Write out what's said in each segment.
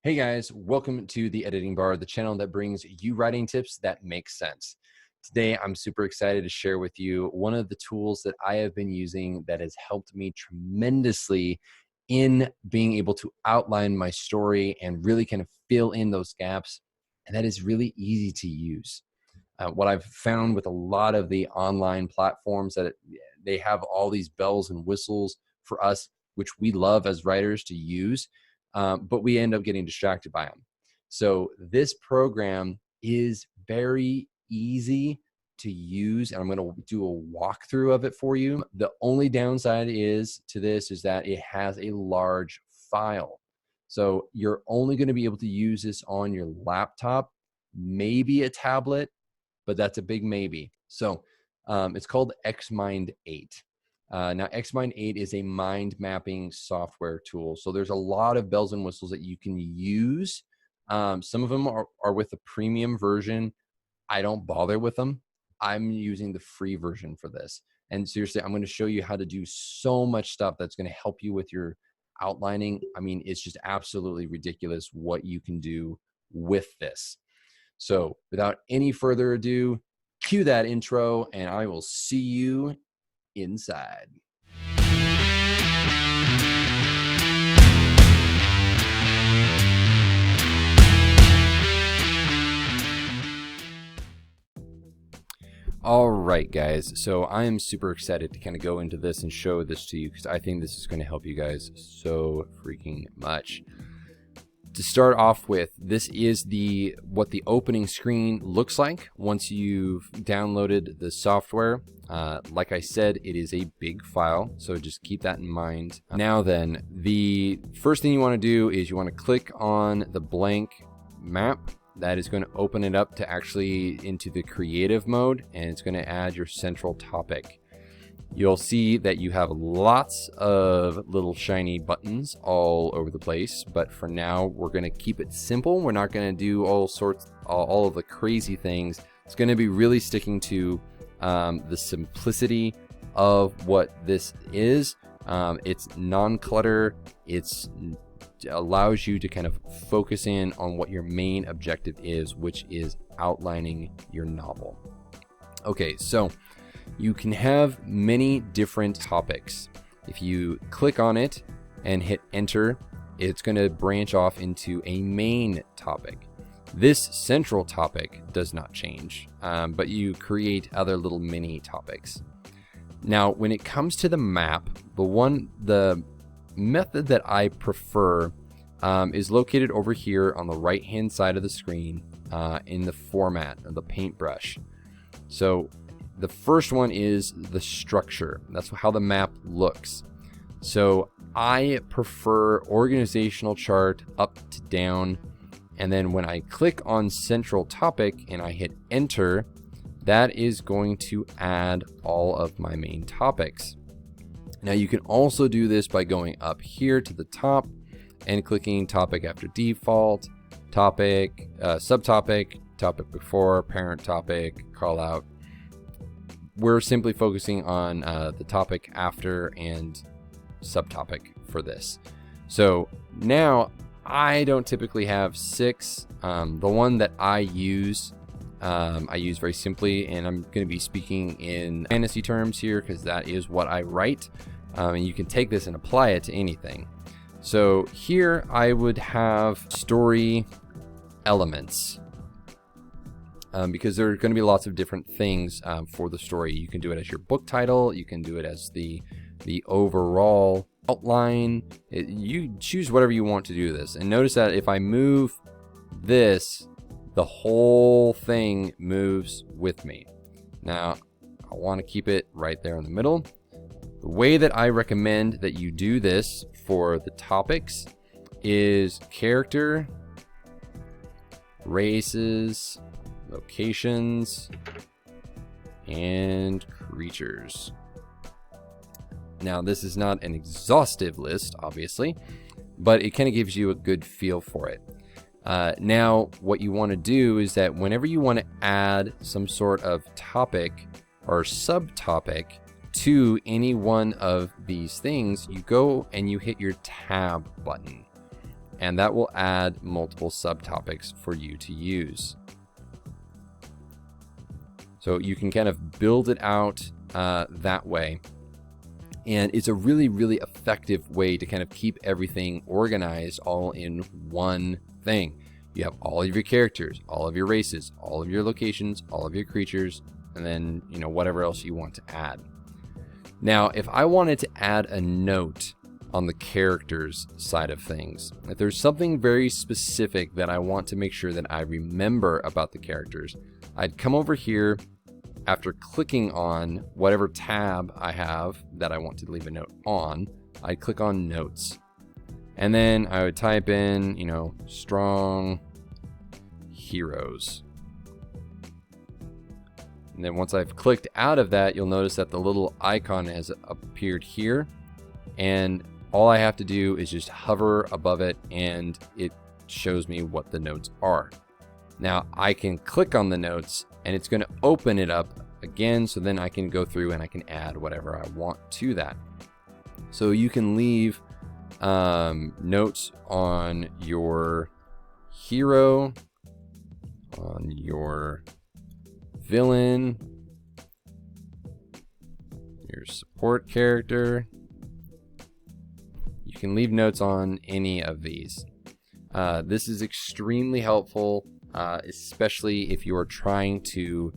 Hey guys, welcome to the Editing Bar, the channel that brings you writing tips that make sense. Today, I'm super excited to share with you one of the tools that I have been using that has helped me tremendously in being able to outline my story and really kind of fill in those gaps. And that is really easy to use. What I've found with a lot of the online platforms that they have all these bells and whistles for us, which we love as writers to use, but we end up getting distracted by them. So this program is very easy to use, and I'm going to do a walkthrough of it for you. The only downside is that it has a large file. So you're only going to be able to use this on your laptop, maybe a tablet, but that's a big maybe. So it's called XMIND8. Now, XMIND8 is a mind mapping software tool. So there's a lot of bells and whistles that you can use. Some of them are with the premium version. I don't bother with them. I'm using the free version for this. And seriously, I'm going to show you how to do so much stuff that's going to help you with your outlining. I mean, it's just absolutely ridiculous what you can do with this. So without any further ado, cue that intro and I will see you inside. All right, guys. So I am super excited to kind of go into this and show this to you because I think this is going to help you guys so freaking much. To start off with, this is what the opening screen looks like once you've downloaded the software. Like I said, it is a big file, so just keep that in mind. Now then, the first thing you want to do is you want to click on the blank map. That is going to open it up to actually into the creative mode, and it's going to add your central topic. You'll see that you have lots of little shiny buttons all over the place, but for now we're going to keep it simple. We're not going to do all of the crazy things. It's going to be really sticking to the simplicity of what this is. It's non-clutter. It allows you to kind of focus in on what your main objective is, which is outlining your novel. Okay, so you can have many different topics. If you click on it and hit enter, it's going to branch off into a main topic. This central topic does not change, but you create other little mini topics. Now, when it comes to the map, the method that I prefer is located over here on the right hand side of the screen in the format of the paintbrush. So the first one is the structure. That's how the map looks. So I prefer organizational chart up to down. And then when I click on central topic and I hit enter, that is going to add all of my main topics. Now you can also do this by going up here to the top and clicking topic after default, topic, subtopic, topic before, parent topic, call out. We're simply focusing on the topic after and subtopic for this. So now I don't typically have 6. The one that I use very simply, and I'm going to be speaking in fantasy terms here because that is what I write. And you can take this and apply it to anything. So here I would have story elements. Because there are going to be lots of different things for the story. You can do it as your book title. You can do it as the overall outline. You choose whatever you want to do this. And notice that if I move this, the whole thing moves with me. Now, I want to keep it right there in the middle. The way that I recommend that you do this for the topics is character, races, locations, and creatures. Now, this is not an exhaustive list, obviously, but it kind of gives you a good feel for it. Now, what you want to do is that whenever you want to add some sort of topic or subtopic to any one of these things, you go and you hit your tab button. and that will add multiple subtopics for you to use. So you can kind of build it out that way. And it's a really, really effective way to kind of keep everything organized all in one thing. You have all of your characters, all of your races, all of your locations, all of your creatures, and then, you know, whatever else you want to add. Now, if I wanted to add a note on the characters side of things, if there's something very specific that I want to make sure that I remember about the characters, I'd come over here after clicking on whatever tab I have that I want to leave a note on. I'd click on notes, and then I would type in, you know, strong heroes. And then once I've clicked out of that, you'll notice that the little icon has appeared here, and all I have to do is just hover above it and it shows me what the notes are. Now I can click on the notes and it's going to open it up again, so then I can go through and I can add whatever I want to that. So you can leave notes on your hero, on your villain, your support character. You can leave notes on any of these. This is extremely helpful, especially if you are trying to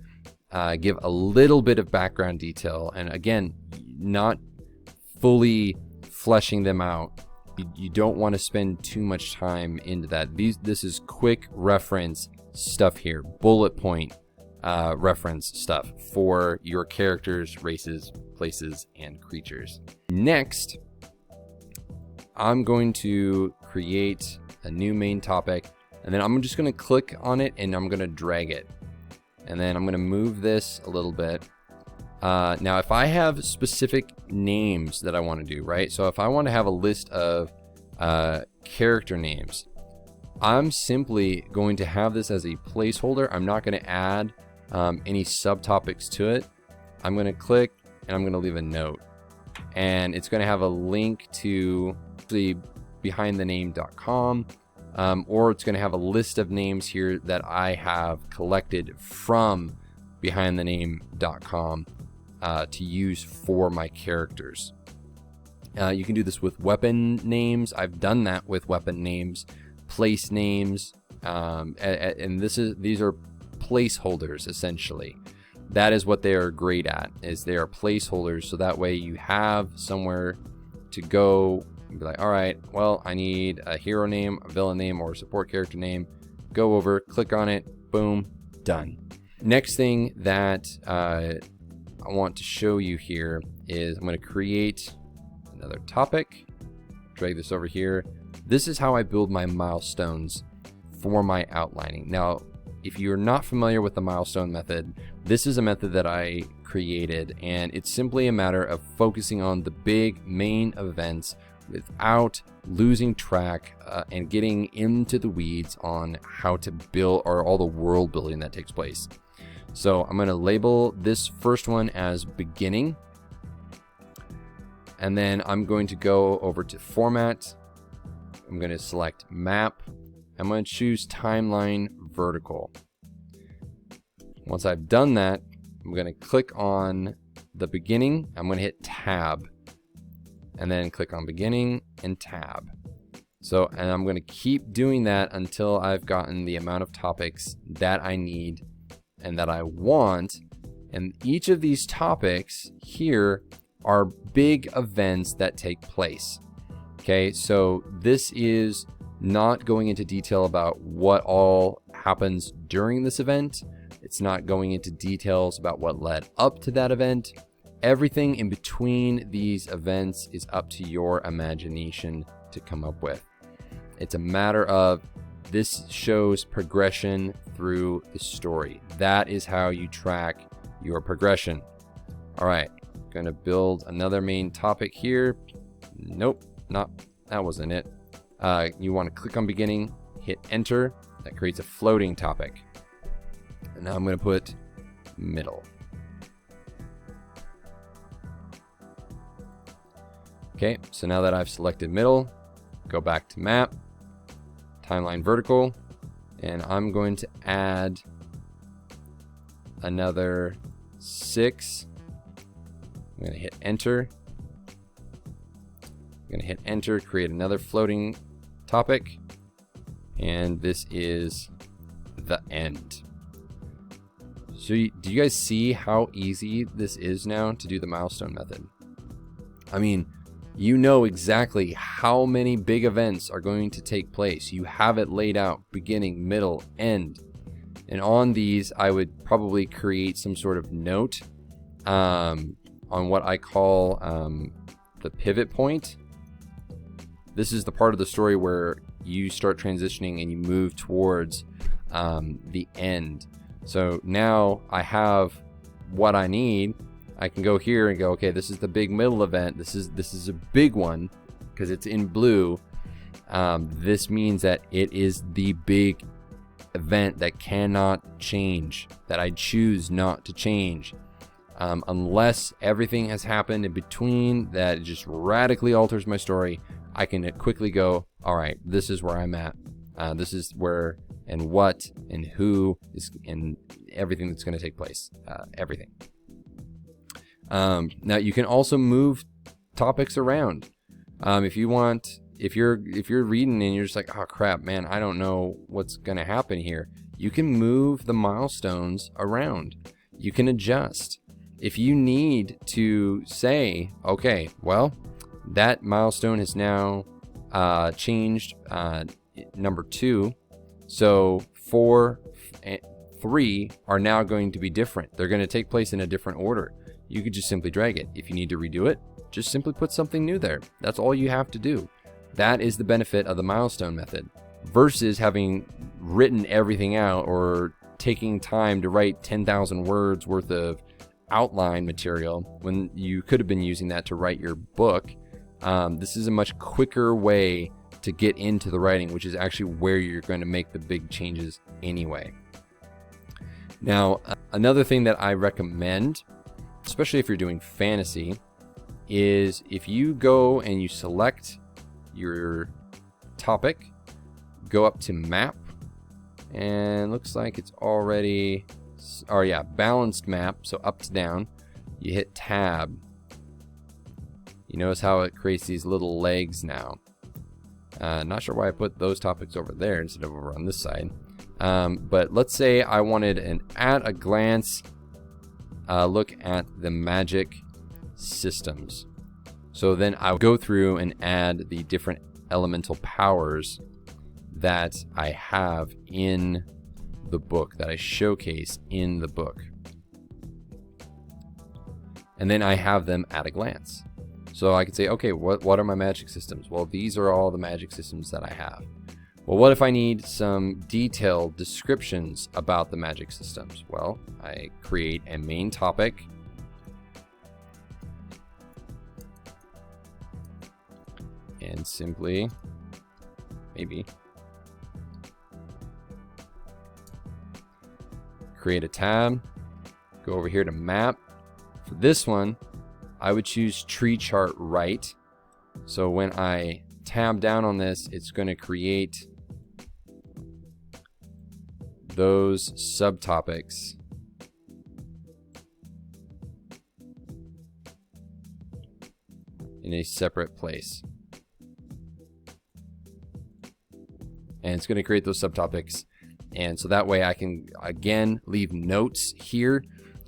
give a little bit of background detail, and again, not fully fleshing them out. You don't want to spend too much time into that. This is quick reference stuff here, bullet point reference stuff for your characters, races, places, and creatures. Next, I'm going to create a new main topic, and then I'm just going to click on it and I'm going to drag it. And then I'm going to move this a little bit. Now, if I have specific names that I want to do, right? So if I want to have a list of character names, I'm simply going to have this as a placeholder. I'm not going to add any subtopics to it. I'm going to click and I'm going to leave a note. And it's going to have a link to the behindthename.com. Or it's going to have a list of names here that I have collected from behindthename.com to use for my characters. You can do this with weapon names. I've done that with weapon names, place names, and these are placeholders essentially. That is what they are great at, is they are placeholders, so that way you have somewhere to go and be like, all right, well, I need a hero name, a villain name, or a support character name. Go over, click on it, boom, done. Next thing that I want to show you here is I'm going to create another topic, drag this over here. This is how I build my milestones for my outlining. Now, if you're not familiar with the milestone method, this is a method that I created, and it's simply a matter of focusing on the big main events without losing track and getting into the weeds on how to build, or all the world building that takes place. So I'm going to label this first one as beginning, and then I'm going to go over to format. I'm going to select map. I'm going to choose timeline vertical. Once I've done that, I'm going to click on the beginning. I'm going to hit tab and then click on beginning and tab. So, and I'm going to keep doing that until I've gotten the amount of topics that I need and that I want. And each of these topics here are big events that take place. Okay, so this is not going into detail about what all happens during this event. It's not going into details about what led up to that event. Everything in between these events is up to your imagination to come up with. It's a matter of, this shows progression through the story. That is how you track your progression. All right, going to build another main topic here. Nope, that wasn't it. You want to click on beginning, hit enter. That creates a floating topic. And now I'm going to put middle. Okay, so now that I've selected middle, go back to map, timeline vertical, and I'm going to add another 6. I'm going to hit enter. I'm going to hit enter, create another floating topic, and this is the end. So do you guys see how easy this is now to do the milestone method? I mean, you know exactly how many big events are going to take place. You have it laid out, beginning, middle, end. And on these, I would probably create some sort of note on what I call the pivot point. This is the part of the story where you start transitioning and you move towards the end. So now I have what I need. I can go here and go, okay, this is the big middle event. This is a big one because it's in blue. This means that it is the big event that cannot change, that I choose not to change. Unless everything has happened in between that it just radically alters my story, I can quickly go, all right, this is where I'm at. This is where and what and who is and everything that's going to take place. Everything. Now you can also move topics around. If you want, if you're reading and you're just like, oh crap, man, I don't know what's going to happen here. You can move the milestones around. You can adjust. If you need to say, okay, well, that milestone has now changed number 2. So 4, 3 are now going to be different. They're going to take place in a different order. You could just simply drag it. If you need to redo it, just simply put something new there. That's all you have to do. That is the benefit of the milestone method versus having written everything out or taking time to write 10,000 words worth of outline material when you could have been using that to write your book. This is a much quicker way to get into the writing, which is actually where you're going to make the big changes anyway. Now, another thing that I recommend, especially if you're doing fantasy, is if you go and you select your topic, go up to map, and looks like it's already, oh yeah, balanced map, so up to down, you hit tab. You notice how it creates these little legs now. Not sure why I put those topics over there instead of over on this side. But let's say I wanted an at a glance look at the magic systems. So then I'll go through and add the different elemental powers that I have in the book, that I showcase in the book. And then I have them at a glance. So I could say, okay, what are my magic systems? Well, these are all the magic systems that I have. Well, what if I need some detailed descriptions about the magic systems? Well, I create a main topic. And simply, maybe, create a tab, go over here to map. For this one, I would choose tree chart right. So when I tab down on this, it's going to create those subtopics in a separate place. And it's going to create those subtopics. And so that way I can, again, leave notes here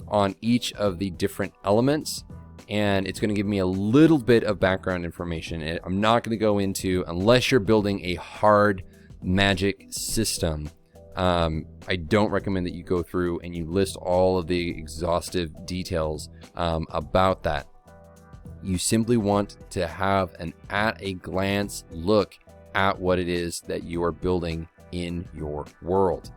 on each of the different elements. And it's going to give me a little bit of background information. I'm not going to go into, unless you're building a hard magic system, I don't recommend that you go through and you list all of the exhaustive details about that. You simply want to have an at a glance look at what it is that you are building in your world.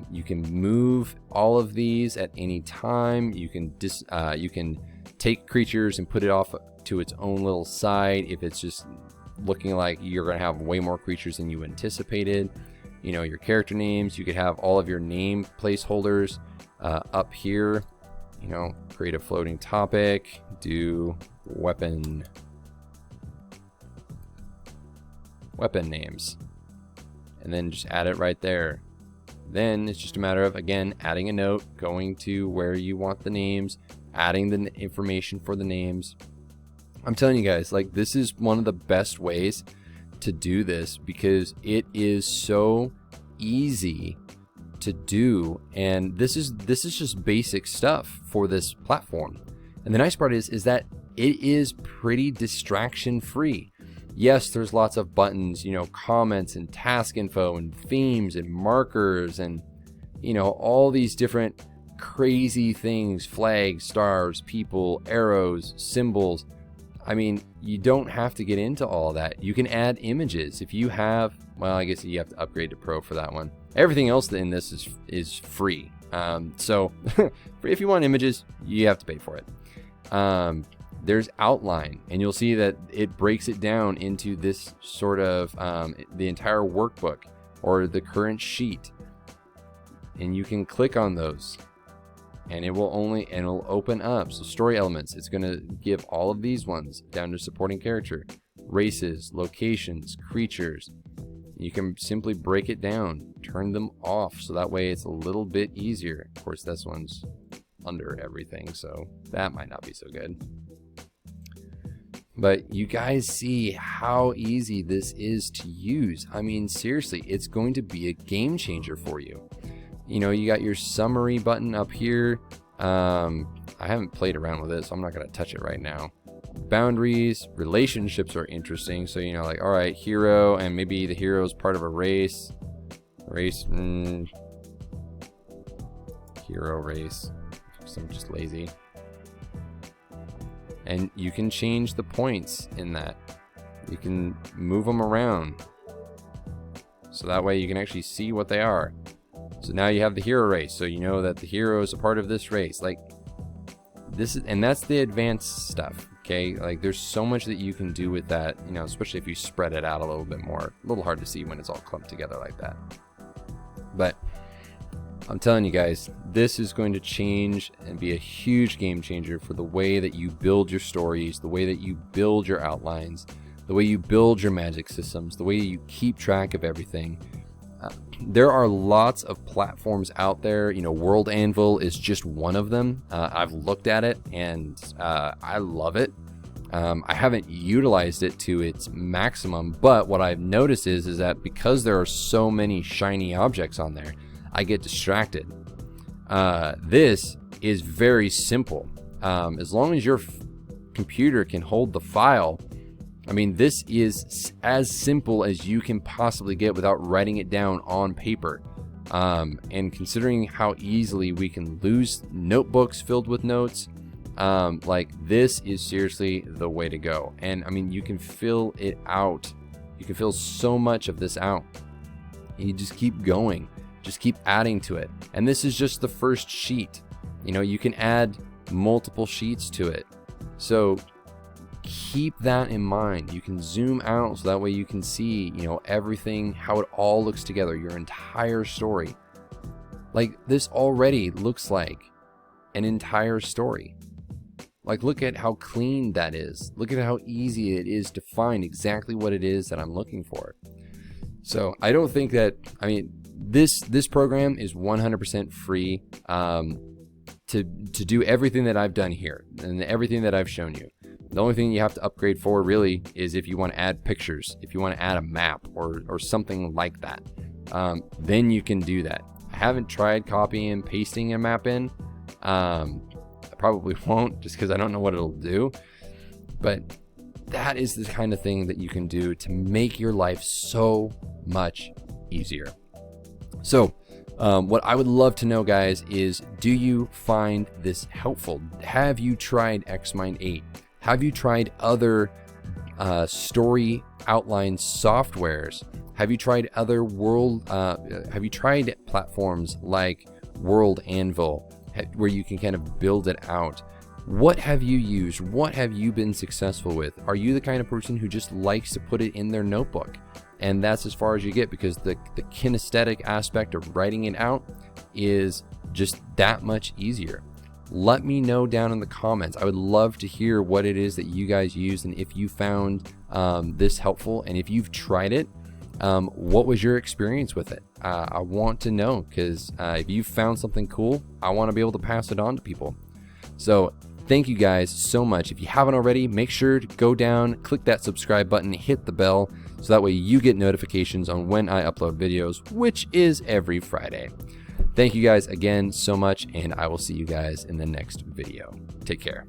You can move all of these at any time. You can take creatures and put it off to its own little side if it's just looking like you're going to have way more creatures than you anticipated. You know, your character names, you could have all of your name placeholders up here. You know, create a floating topic, do weapon names. and then just add it right there. Then it's just a matter of, again, adding a note, going to where you want the names, adding the information for the names. I'm telling you guys, like, this is one of the best ways to do this because it is so easy to do, and this is just basic stuff for this platform. And the nice part is that it is pretty distraction free. Yes, there's lots of buttons, you know, comments and task info and themes and markers and, you know, all these different crazy things, flags, stars, people, arrows, symbols. I mean, you don't have to get into all that. You can add images if you have, well, I guess you have to upgrade to Pro for that one. Everything else in this is free. So if you want images, you have to pay for it. There's outline, and you'll see that it breaks it down into this sort of the entire workbook or the current sheet, and you can click on those and it'll open up. So story elements, it's going to give all of these ones down to supporting character, races, locations, creatures. You can simply break it down, turn them off, so that way it's a little bit easier. Of course, this one's under everything, so that might not be so good. But you guys see how easy this is to use. I mean, seriously, it's going to be a game changer for you. You know, you got your summary button up here. I haven't played around with it, so I'm not going to touch it right now. Boundaries, relationships are interesting. So, you know, like, all right, hero, and maybe the hero is part of a race. Hero race. So I'm just lazy. And you can change the points in that. You can move them around, so that way you can actually see what they are. So now you have the hero race, so you know that the hero is a part of this race. Like, this is, and that's the advanced stuff. Okay, like, there's so much that you can do with that, you know, especially if you spread it out a little bit more. A little hard to see when it's all clumped together like that. But I'm telling you guys, this is going to change and be a huge game changer for the way that you build your stories, the way that you build your outlines, the way you build your magic systems, the way you keep track of everything. There are lots of platforms out there. You know, World Anvil is just one of them. I've looked at it and I love it. I haven't utilized it to its maximum, but what I've noticed is that because there are so many shiny objects on there, I get distracted. This is very simple. As long as your computer can hold the file, I mean, this is as simple as you can possibly get without writing it down on paper. And considering how easily we can lose notebooks filled with notes, like, this is seriously the way to go. And I mean, you can fill it out. You can fill so much of this out. And you just keep going. Just keep adding to it. And this is just the first sheet. You know, you can add multiple sheets to it. So keep that in mind. You can zoom out so that way you can see, you know, everything, how it all looks together, your entire story. Like, this already looks like an entire story. Like, look at how clean that is. Look at how easy it is to find exactly what it is that I'm looking for. So I don't think that, I mean, this program is 100% free to do everything that I've done here and everything that I've shown you. The only thing you have to upgrade for really is if you want to add pictures, if you want to add a map or something like that, then you can do that. I haven't tried copying and pasting a map in. I probably won't, just because I don't know what it'll do. But that is the kind of thing that you can do to make your life so much easier. So what I would love to know, guys, is, do you find this helpful? Have you tried Xmind8? Have you tried other story outline softwares? Have you tried other have you tried platforms like World Anvil, where you can kind of build it out? What have you used? What have you been successful with? Are you the kind of person who just likes to put it in their notebook? And that's as far as you get, because the kinesthetic aspect of writing it out is just that much easier. Let me know down in the comments. I would love to hear what it is that you guys use, and if you found this helpful, and if you've tried it. what was your experience with it? I want to know, because if you found something cool, I want to be able to pass it on to people. So thank you guys so much. If you haven't already, make sure to go down, click that subscribe button, hit the bell, so that way you get notifications on when I upload videos, which is every Friday. Thank you guys again so much, and I will see you guys in the next video. Take care.